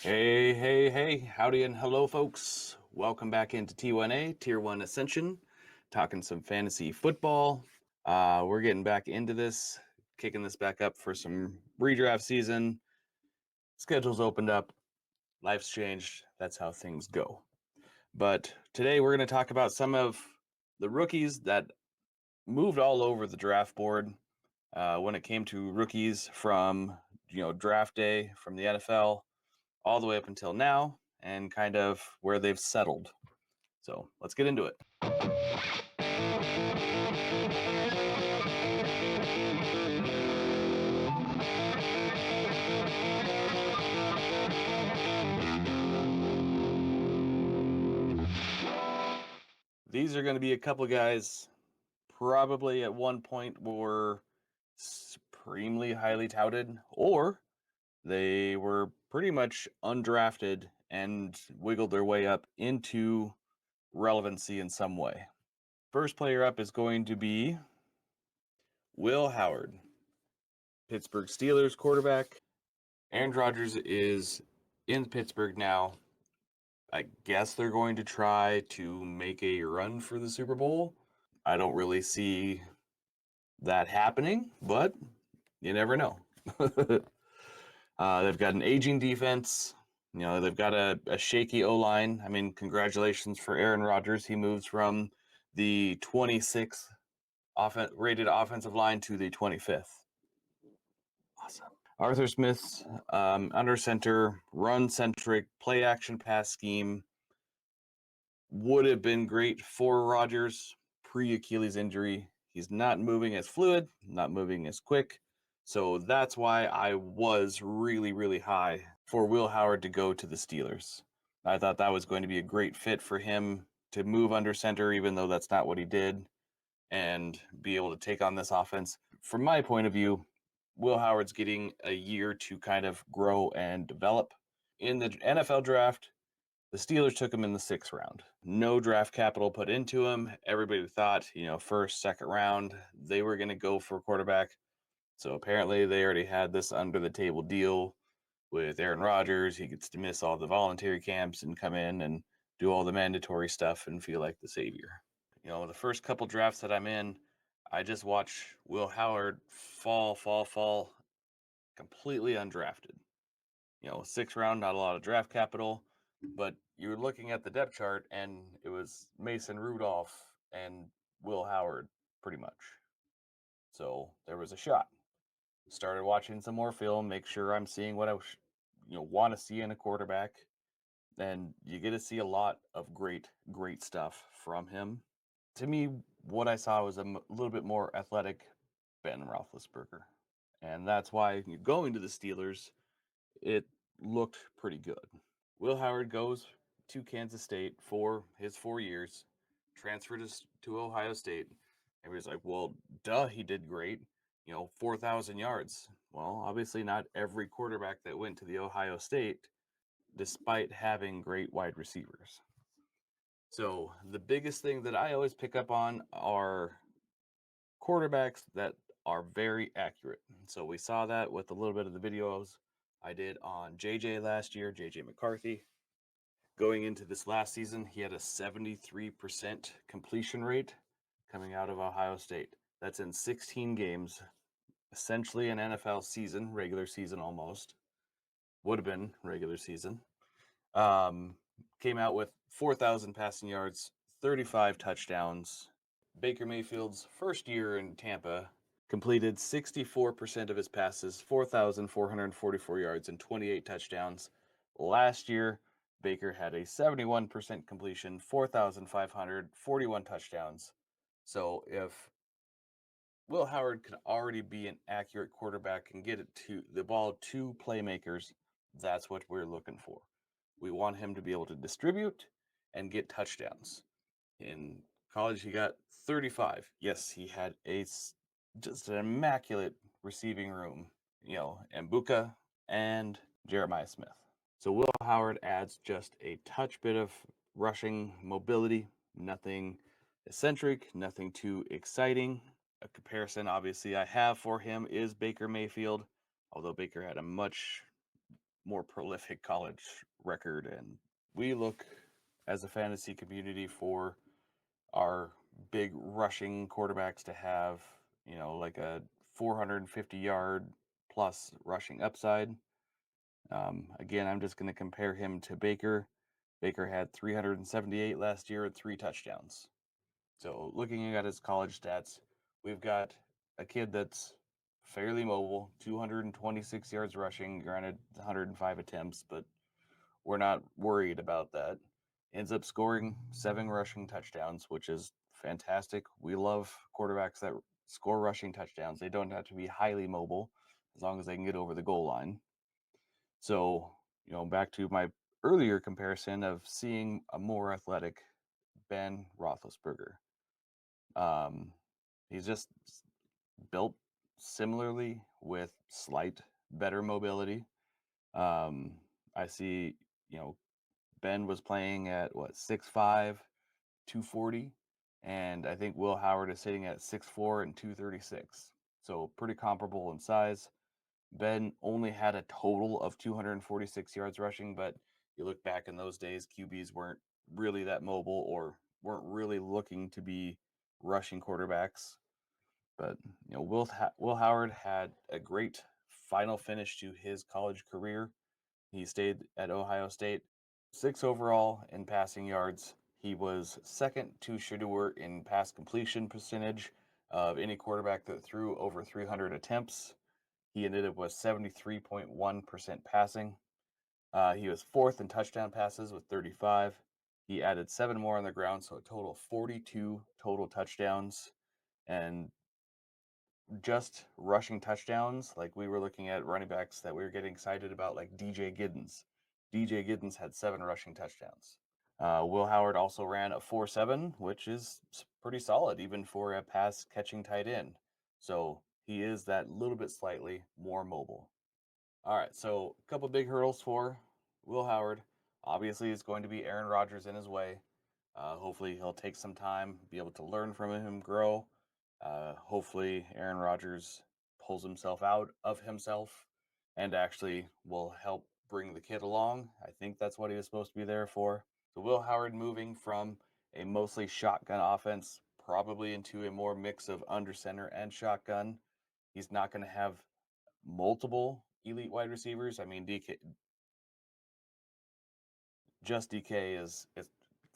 Hey, hey, hey, howdy and hello, folks. Welcome back into T1A, Tier 1 Ascension, talking some fantasy football. We're getting back into this, kicking this back up for some redraft season. Schedules opened up, life's changed. That's how things go. But today we're going to talk about some of the rookies that moved all over the draft board when it came to rookies from, draft day from the NFL all the way up until now and kind of where they've settled. So let's get into it. These are going to be a couple guys probably at one point were supremely highly touted, or they were pretty much undrafted and wiggled their way up into relevancy in some way. First player up is going to be Will Howard, Pittsburgh Steelers quarterback. Aaron Rodgers is in Pittsburgh now. I guess they're going to try to make a run for the Super Bowl. I don't really see that happening, but you never know. They've got an aging defense. They've got a shaky O-line. I mean, congratulations for Aaron Rodgers. He moves from the 26th rated offensive line to the 25th. Awesome. Arthur Smith's under center, run-centric, play-action pass scheme would have been great for Rodgers pre-Achilles injury. He's not moving as fluid, not moving as quick. So that's why I was really, really high for Will Howard to go to the Steelers. I thought that was going to be a great fit for him to move under center, even though that's not what he did, and be able to take on this offense. From my point of view, Will Howard's getting a year to kind of grow and develop. In the NFL draft, the Steelers took him in the 6th round. No draft capital put into him. Everybody thought, first, second round, they were going to go for a quarterback. So apparently they already had this under the table deal with Aaron Rodgers. He gets to miss all the voluntary camps and come in and do all the mandatory stuff and feel like the savior. The first couple drafts that I'm in, I just watch Will Howard fall, completely undrafted. 6th round, not a lot of draft capital, but you were looking at the depth chart and it was Mason Rudolph and Will Howard pretty much. So there was a shot. Started watching some more film, make sure I'm seeing what I want to see in a quarterback. And you get to see a lot of great stuff from him. To me, what I saw was a little bit more athletic Ben Roethlisberger. And that's why going to the Steelers, it looked pretty good. Will Howard goes to Kansas State for his 4 years, transferred to Ohio State. Everybody's like, well, duh, he did great. 4,000 yards. Well, obviously, not every quarterback that went to the Ohio State, despite having great wide receivers. So, the biggest thing that I always pick up on are quarterbacks that are very accurate. So, we saw that with a little bit of the videos I did on JJ last year, JJ McCarthy. Going into this last season, he had a 73% completion rate coming out of Ohio State. That's in 16 games, essentially an NFL season, regular season almost. Would have been regular season. Came out with 4,000 passing yards, 35 touchdowns. Baker Mayfield's first year in Tampa completed 64% of his passes, 4,444 yards, and 28 touchdowns. Last year, Baker had a 71% completion, 4,541 touchdowns. So if Will Howard can already be an accurate quarterback and get it to the ball to playmakers, that's what we're looking for. We want him to be able to distribute and get touchdowns. In college, he got 35. Yes, he had just an immaculate receiving room, Mbuka and Jeremiah Smith. So Will Howard adds just a touch bit of rushing mobility, nothing eccentric, nothing too exciting. A comparison, obviously, I have for him is Baker Mayfield, although Baker had a much more prolific college record. And we look as a fantasy community for our big rushing quarterbacks to have, like a 450-yard plus rushing upside. Again, I'm just going to compare him to Baker. Baker had 378 last year and 3 touchdowns. So looking at his college stats, we've got a kid that's fairly mobile, 226 yards rushing, granted 105 attempts, but we're not worried about that. Ends up scoring 7 rushing touchdowns, which is fantastic. We love quarterbacks that score rushing touchdowns. They don't have to be highly mobile as long as they can get over the goal line. So, back to my earlier comparison of seeing a more athletic Ben Roethlisberger. He's just built similarly with slight better mobility. I see, Ben was playing at what 6'5", 240, and I think Will Howard is sitting at 6'4" and 236. So pretty comparable in size. Ben only had a total of 246 yards rushing, but you look back in those days, QBs weren't really that mobile or weren't really looking to be rushing quarterbacks. But Will Howard had a great final finish to his college career. He stayed at Ohio State, 6 overall in passing yards. He was second to Shedeur in pass completion percentage of any quarterback that threw over 300 attempts. He ended up with 73.1% passing. He was fourth in touchdown passes with 35. He added 7 more on the ground, so a total of 42 total touchdowns. And just rushing touchdowns, like we were looking at running backs that we were getting excited about, like DJ Giddens. DJ Giddens had 7 rushing touchdowns. Will Howard also ran a 4.7, which is pretty solid even for a pass catching tight end. So he is that little bit slightly more mobile. All right, so a couple big hurdles for Will Howard. Obviously, it's going to be Aaron Rodgers in his way. Hopefully, he'll take some time, be able to learn from him, grow. Hopefully, Aaron Rodgers pulls himself out of himself and actually will help bring the kid along. I think that's what he was supposed to be there for. So, Will Howard moving from a mostly shotgun offense probably into a more mix of under center and shotgun. He's not going to have multiple elite wide receivers. I mean, DK is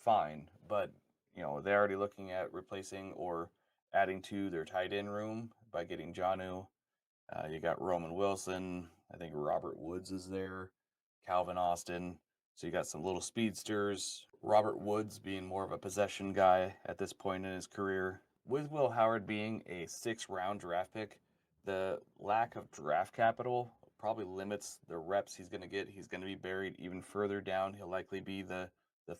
fine, but they're already looking at replacing or adding to their tight end room by getting Jonnu. You got Roman Wilson. I think Robert Woods is there. Calvin Austin. So you got some little speedsters. Robert Woods being more of a possession guy at this point in his career. With Will Howard being a 6th-round draft pick, the lack of draft capital probably limits the reps he's going to get. He's going to be buried even further down. He'll likely be the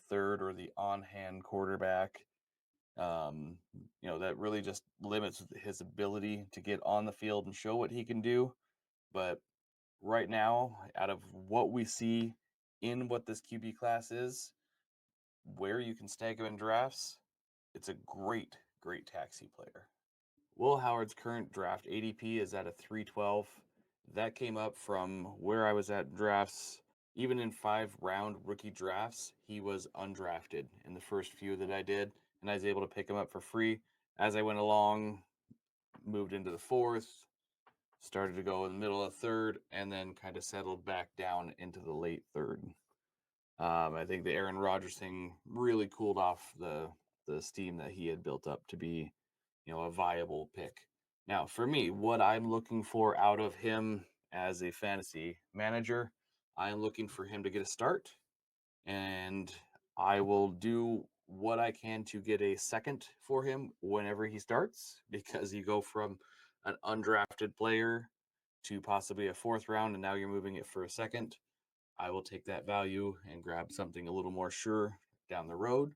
third or the on-hand quarterback. That really just limits his ability to get on the field and show what he can do. But right now, out of what we see in what this QB class is, where you can stake him in drafts, it's a great, great taxi player. Will Howard's current draft ADP is at a 312. That came up from where I was at drafts. Even in 5-round rookie drafts, he was undrafted in the first few that I did, and I was able to pick him up for free. As I went along, moved into the 4th, started to go in the middle of the 3rd, and then kind of settled back down into the late 3rd. I think the Aaron Rodgers thing really cooled off the steam that he had built up to be, a viable pick. Now, for me, what I'm looking for out of him as a fantasy manager, I am looking for him to get a start, and I will do what I can to get a second for him whenever he starts, because you go from an undrafted player to possibly a 4th round, and now you're moving it for a second. I will take that value and grab something a little more sure down the road.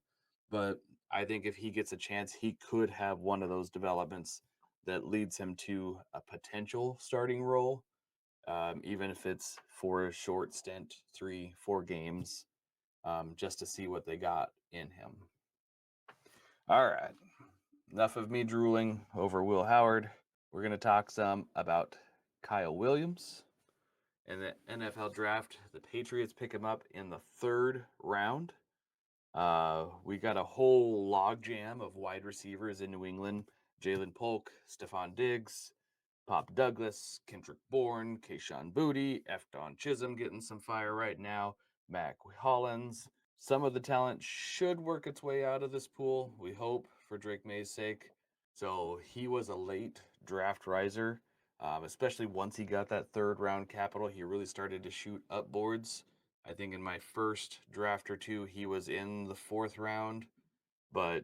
But I think if he gets a chance, he could have one of those developments that leads him to a potential starting role, even if it's for a short stint, 3-4 games, just to see what they got in him. All right. Enough of me drooling over Will Howard. We're going to talk some about Kyle Williams. In the NFL draft, the Patriots pick him up in the 3rd round. We got a whole logjam of wide receivers in New England. Jalen Polk, Stephon Diggs, Pop Douglas, Kendrick Bourne, Kayshawn Booty, F. Don Chisholm getting some fire right now, Mac Hollins. Some of the talent should work its way out of this pool, we hope, for Drake May's sake. So he was a late draft riser, especially once he got that 3rd round capital. He really started to shoot up boards. I think in my first draft or two, he was in the 4th round, but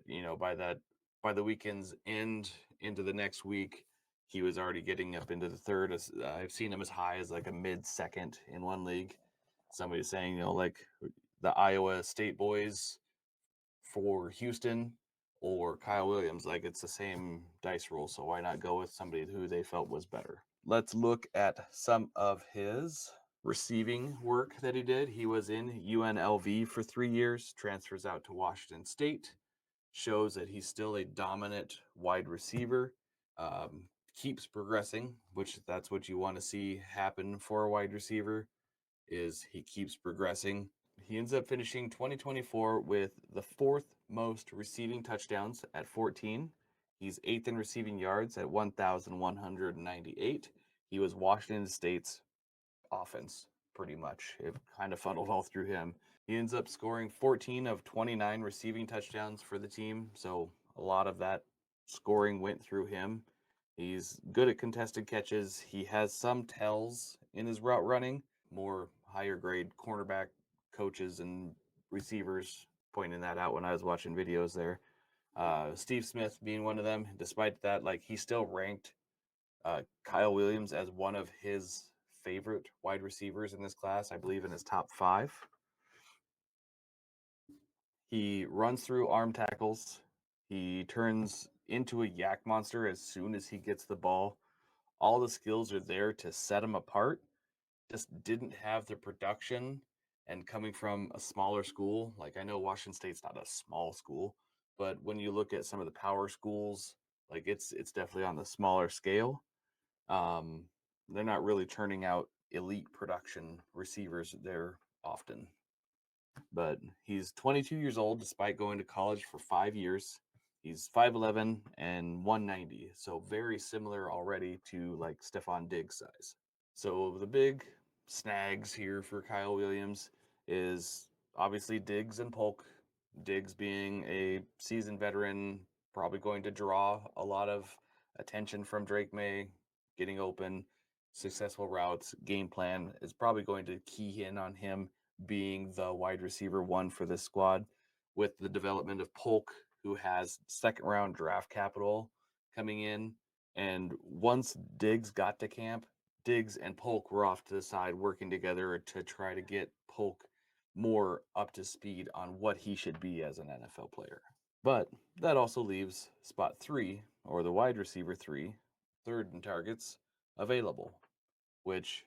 by the weekend's end into the next week, he was already getting up into the 3rd. I've seen him as high as like a mid-second in one league. Somebody's saying, like the Iowa State boys for Houston or Kyle Williams, like it's the same dice roll. So why not go with somebody who they felt was better? Let's look at some of his receiving work that he did. He was in UNLV for 3 years, transfers out to Washington State, shows that he's still a dominant wide receiver, keeps progressing, which that's what you want to see happen for a wide receiver, is he keeps progressing. He ends up finishing 2024 with the 4th most receiving touchdowns at 14. He's 8th in receiving yards at 1,198. He was Washington State's offense, pretty much. It kind of funneled all through him. He ends up scoring 14 of 29 receiving touchdowns for the team, so a lot of that scoring went through him. He's good at contested catches. He has some tells in his route running, more higher grade cornerback coaches and receivers pointing that out when I was watching videos there. Steve Smith being one of them. Despite that, like he still ranked Kyle Williams as one of his favorite wide receivers in this class, I believe in his top 5. He runs through arm tackles. He turns into a yak monster as soon as he gets the ball. All the skills are there to set him apart. Just didn't have the production. And coming from a smaller school, like I know Washington State's not a small school, but when you look at some of the power schools, like it's definitely on the smaller scale. Um, they're not really turning out elite production receivers there often. But he's 22 years old despite going to college for 5 years. He's 5'11 and 190, so very similar already to like Stephon Diggs size. So the big snags here for Kyle Williams is obviously Diggs and Polk. Diggs being a seasoned veteran, probably going to draw a lot of attention from Drake May, getting open, successful routes, game plan is probably going to key in on him being the wide receiver 1 for this squad, with the development of Polk, who has 2nd round draft capital coming in. And once Diggs got to camp, Diggs and Polk were off to the side working together to try to get Polk more up to speed on what he should be as an NFL player. But that also leaves spot 3, or the wide receiver 3, 3rd in targets, available, which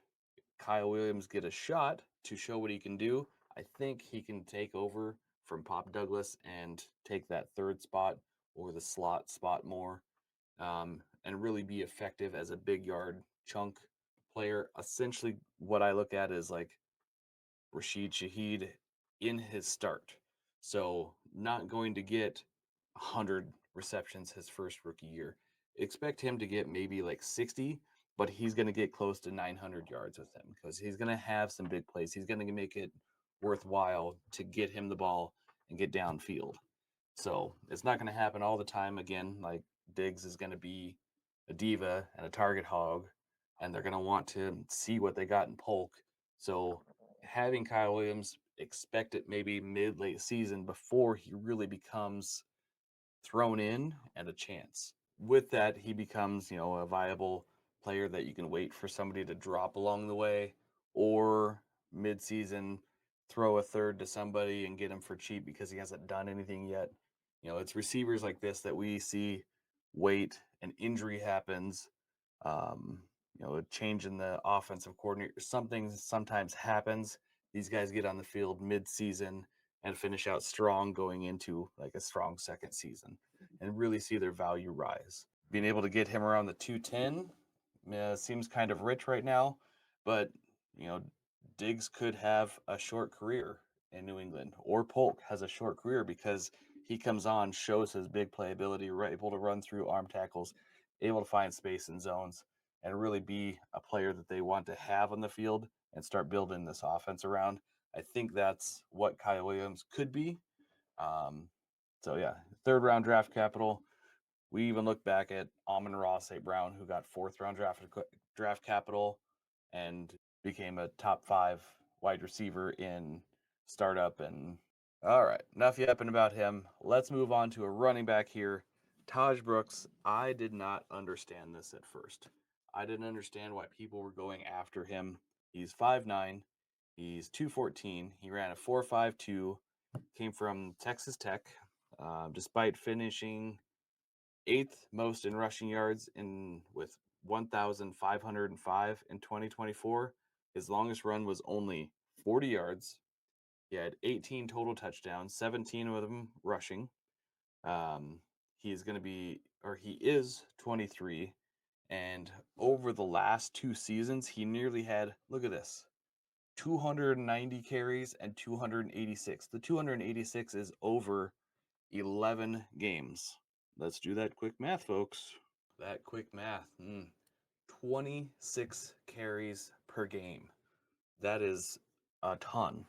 Kyle Williams get a shot to show what he can do. I think he can take over from Pop Douglas and take that 3rd spot or the slot spot more, and really be effective as a big yard chunk player. Essentially, what I look at is like Rashid Shaheed in his start. So, not going to get 100 receptions his first rookie year. Expect him to get maybe like 60, but he's going to get close to 900 yards with him because he's going to have some big plays. He's going to make it worthwhile to get him the ball and get downfield. So, it's not going to happen all the time. Again, like Diggs is going to be a diva and a target hog, and they're going to want to see what they got in Polk. So, having Kyle Williams, expect it maybe mid late season before he really becomes thrown in and a chance. With that, he becomes, a viable player that you can wait for somebody to drop along the way, or mid-season throw a 3rd to somebody and get him for cheap because he hasn't done anything yet. It's receivers like this that we see wait, an injury happens, um, a change in the offensive coordinator, something sometimes happens. These guys get on the field mid-season and finish out strong going into like a strong second season and really see their value rise. Being able to get him around the 210 seems kind of rich right now, but you know, Diggs could have a short career in New England, or Polk has a short career because he comes on, shows his big playability, able to run through arm tackles, able to find space in zones, and really be a player that they want to have on the field and start building this offense around. I think that's what Kyle Williams could be. Um, so yeah, third round draft capital. We even look back at Amon-Ra St. Brown, who got fourth round draft capital and became a top 5 wide receiver in startup. And all right, enough yapping about him. Let's move on to a running back here. Taj Brooks. I did not understand this at first. I didn't understand why people were going after him. He's 5'9". He's 214. He ran a 4.52. Came from Texas Tech. Despite finishing eighth most in rushing yards in with 1,505 in 2024. His longest run was only 40 yards. He had 18 total touchdowns, 17 of them rushing. He's going to be, or he is 23. And over the last 2 seasons, he nearly had, look at this, 290 carries and 286. The 286 is over 11 games. Let's do that quick math, folks. That quick math. 26 carries per game. That is a ton.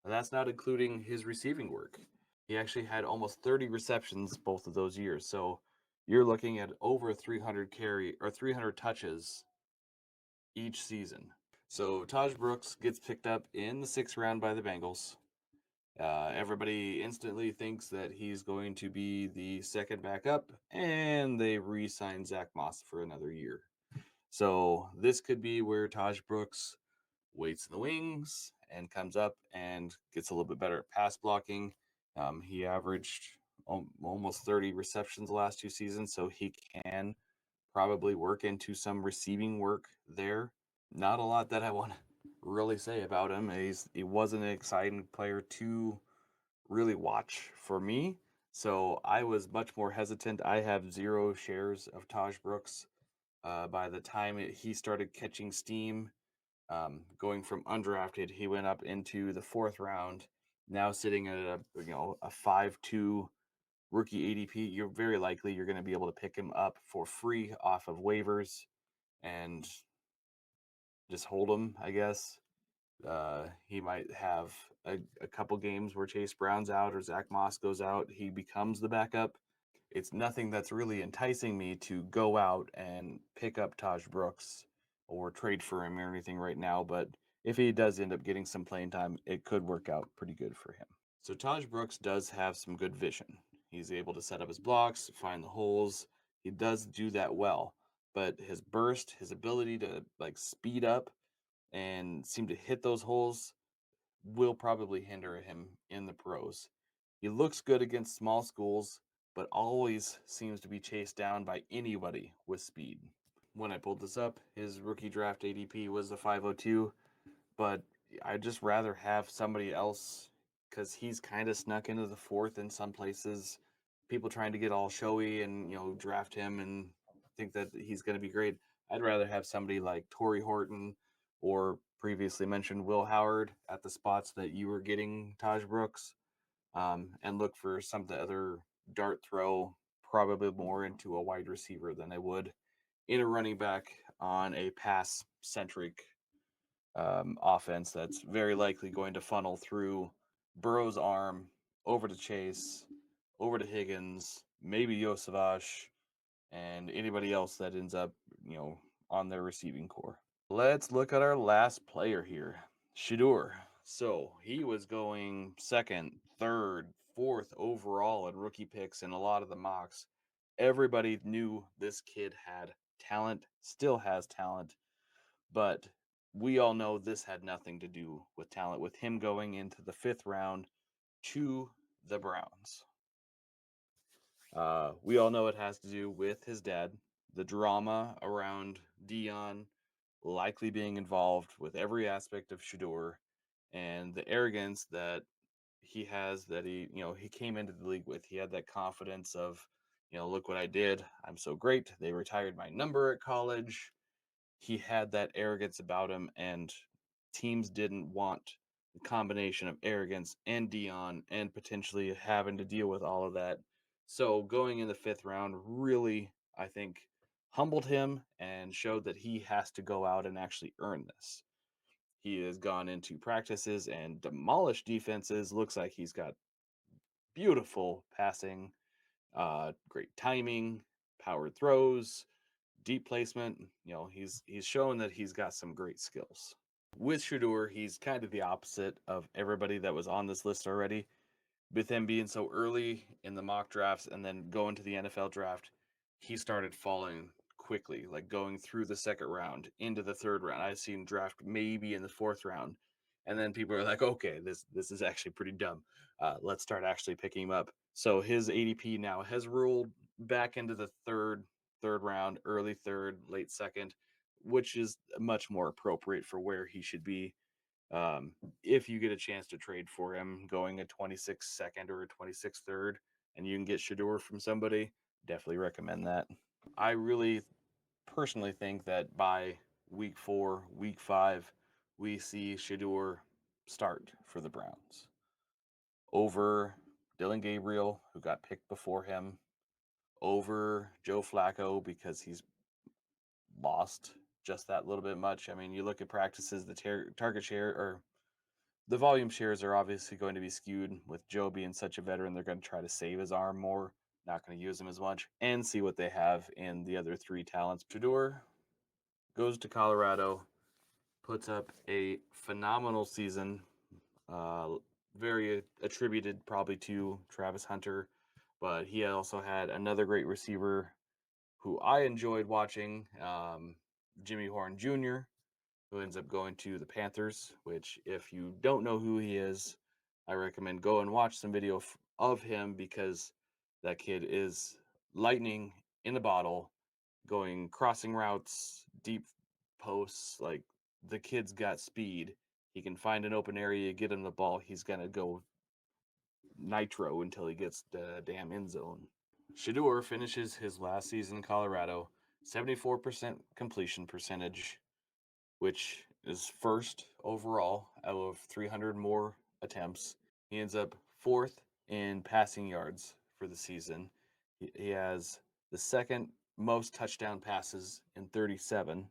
And that's not including his receiving work. He actually had almost 30 receptions both of those years. So you're looking at over 300 carry or 300 touches each season. So Taj Brooks gets picked up in the 6th round by the Bengals. Everybody instantly thinks that he's going to be the second backup, and they re-sign Zach Moss for another year. So this could be where Taj Brooks waits in the wings and comes up and gets a little bit better at pass blocking. He averaged almost 30 receptions the last 2 seasons, so he can probably work into some receiving work there. Not a lot that I want to really say about him. He wasn't an exciting player to really watch for me. So I was much more hesitant. I have 0 shares of Taj Brooks. By the time he started catching steam, going from undrafted, he went up into the 4th round. Now sitting at a 5.2 rookie ADP, you're very likely you're going to be able to pick him up for free off of waivers and just hold him, I guess. He might have a couple games where Chase Brown's out or Zach Moss goes out. He becomes the backup. It's nothing that's really enticing me to go out and pick up Taj Brooks or trade for him or anything right now. But if he does end up getting some playing time, it could work out pretty good for him. So Taj Brooks does have some good vision. He's able to set up his blocks, find the holes. He does do that well. But his burst, his ability to like speed up and seem to hit those holes will probably hinder him in the pros. He looks good against small schools, but always seems to be chased down by anybody with speed. When I pulled this up, his rookie draft ADP was a 502, but I'd just rather have somebody else because he's kind of snuck into the 4th in some places. People trying to get all showy and draft him and think that he's going to be great. I'd rather have somebody like Torrey Horton or previously mentioned Will Howard at the spots that you were getting Taj Brooks, and look for some of the other dart throw, probably more into a wide receiver than I would in a running back on a pass centric offense that's very likely going to funnel through Burrow's arm over to Chase, over to Higgins, maybe Yosavash, and anybody else that ends up, on their receiving core. Let's look at our last player here, Shedeur. So he was going 2nd, 3rd, 4th overall in rookie picks in a lot of the mocks. Everybody knew this kid had talent, still has talent, but we all know this had nothing to do with talent, with him going into the 5th round to the Browns. We all know it has to do with his dad, the drama around Dion likely being involved with every aspect of Shedeur, and the arrogance that he has that he came into the league with. He had that confidence of, look what I did. I'm so great. They retired my number at college. He had that arrogance about him, and teams didn't want the combination of arrogance and Dion and potentially having to deal with all of that. So going in the fifth round really, I think, humbled him and showed that he has to go out and actually earn this. He has gone into practices and demolished defenses. Looks like he's got beautiful passing, great timing, powered throws, deep placement. He's shown that he's got some great skills. With Shador, he's kind of the opposite of everybody that was on this list already. With him being so early in the mock drafts and then going to the NFL draft, he started falling quickly, like going through the second round into the third round. I've seen draft maybe in the fourth round, and then people are like, "Okay, this is actually pretty dumb. Let's start actually picking him up." So his ADP now has ruled back into the third round, early third, late second, which is much more appropriate for where he should be. um, if you get a chance to trade for him, going a 26 second or a 26 third, and you can get Shador from somebody, definitely recommend that. I really personally think that by week 4, week 5, we see Shador start for the Browns over Dylan Gabriel, who got picked before him, over Joe Flacco because he's lost just that little bit much. I mean, you look at practices, the target share or the volume shares are obviously going to be skewed with Joe being such a veteran. They're going to try to save his arm more, not going to use him as much, and see what they have in the other three talents. Shador goes to Colorado, puts up a phenomenal season, uh, very attributed probably to Travis Hunter, but he also had another great receiver who I enjoyed watching, Jimmy Horn Jr., who ends up going to the Panthers, which, if you don't know who he is, I recommend go and watch some video of him because that kid is lightning in a bottle, going crossing routes, deep posts. Like, the kid's got speed. He can find an open area, get him the ball. He's going to go nitro until he gets the damn end zone. Shador finishes his last season in Colorado, 74% completion percentage, which is first overall out of 300 more attempts. He ends up fourth in passing yards for the season. He has the second most touchdown passes in 37.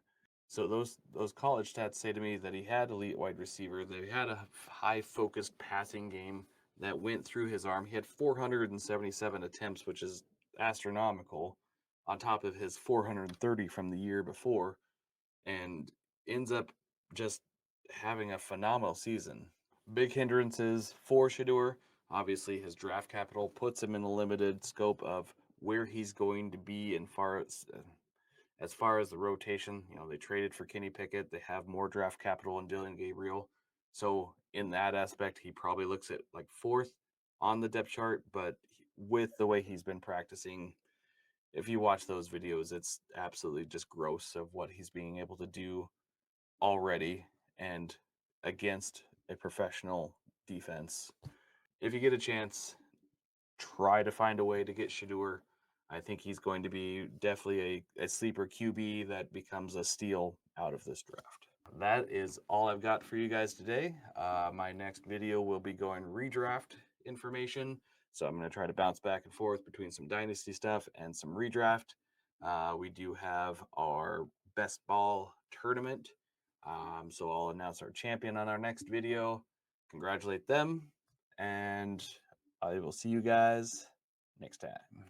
So those college stats say to me that he had elite wide receiver. They had a high focused passing game that went through his arm. He had 477 attempts, which is astronomical, on top of his 430 from the year before, and ends up just having a phenomenal season. Big hindrances for Shador. Obviously, his draft capital puts him in a limited scope of where he's going to be as far as the rotation. They traded for Kenny Pickett. They have more draft capital in Dylan Gabriel. So in that aspect, he probably looks at like fourth on the depth chart. But with the way he's been practicing, if you watch those videos, it's absolutely just gross of what he's being able to do already and against a professional defense. If you get a chance, try to find a way to get Shador. I think he's going to be definitely a sleeper QB that becomes a steal out of this draft. That is all I've got for you guys today. My next video will be going redraft information. So I'm going to try to bounce back and forth between some dynasty stuff and some redraft. We do have our best ball tournament. So I'll announce our champion on our next video. Congratulate them. And I will see you guys next time.